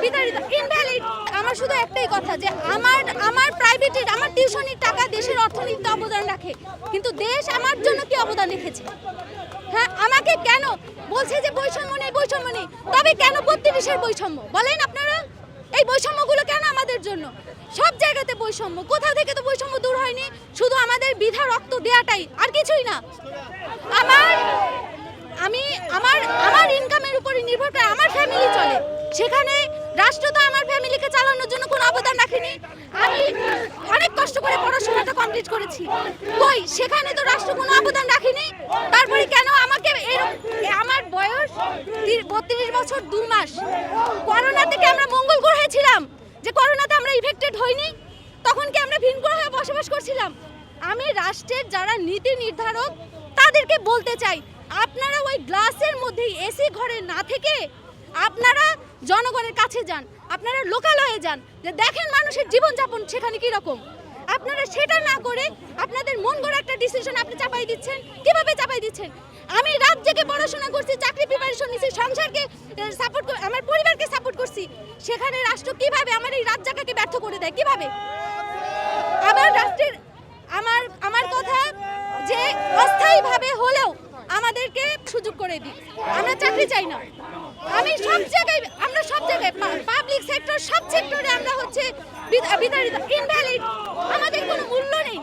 বিতাড়িত ইনভ্যালিড। আমার শুধু একটাই কথা যে আমার প্রাইভেটের আমার টিউশনির টাকা দেশের অর্থনীতিতে অবদান রাখে, কিন্তু দেশ আমার জন্য কি অবদান রেখেছে? হ্যাঁ, আমাকে কেন বলছে যে বৈষম্য নেই বৈষম্য নেই, তবে কেন 32-এর বৈষম্য বলেন আপনারা? এই বৈষম্যগুলো কেন আমাদের জন্য? সব জায়গাতে বৈষম্য, কোথা থেকে তো বৈষম্য দূর হয়নি, শুধু আমাদের বৃথা রক্ত দেওয়াটাই, আর কিছুই না। আমার ইনকামের উপরই নির্ভর করে আমার ফ্যামিলি চলে, সেখানে রাষ্ট্র তো আমার ফ্যামিলিকে চালানোর জন্য কোনো অবদান রাখেনি। আমি অনেক কষ্ট করে পড়াশোনাটা কমপ্লিট করেছি, কই সেখানে তো রাষ্ট্র কোনো অবদান রাখেনি। তারপরে কেন আমাকে আমার বয়স 32 বছর 2 মাস, করোনা থেকে আমরা মঙ্গল গ্রহে ছিলাম, যে করোনাতে আমরা ইফেক্টেড হইনি, তখন কি আমরা ভিন গ্রহে বসবাস করছিলাম? আমি রাষ্ট্রের যারা নীতি নির্ধারক তাদেরকে বলতে চাই, আপনারা ওই গ্লাসের মধ্যে এসি ঘরে না থেকে আপনারা জনগণের কাছে যান, আপনারা লোকালয়ে যান, যে দেখেন মানুষের জীবনযাপন সেখানে কি রকম। আপনারা সেটা না করে আপনাদের মন গড়া একটা ডিসিশন আপনি চাপাই দিচ্ছেন। কিভাবে চাপাই দিচ্ছেন? আমি রাত জেগে পড়াশোনা করছি, চাকরি প্রিপারেশন নিছি, সংসারকে সাপোর্ট, আমার পরিবারকে সাপোর্ট করছি, সেখানে রাষ্ট্র কিভাবে আমার এই রাত জাগাকে ব্যর্থ করে দেয়? কিভাবে? আবার রাষ্ট্রের আমার কথা যে অস্থায়ীভাবে হলেও আমাদেরকে সুযোগ করে দিই, আমরা চাকরি চাই না। আমরা সব জায়গায় পাবলিক সেক্টর, সব সেক্টরে আমরা হচ্ছে বিতাড়িত ইনভ্যালিড। আমাদের কোনো মূল্য নেই।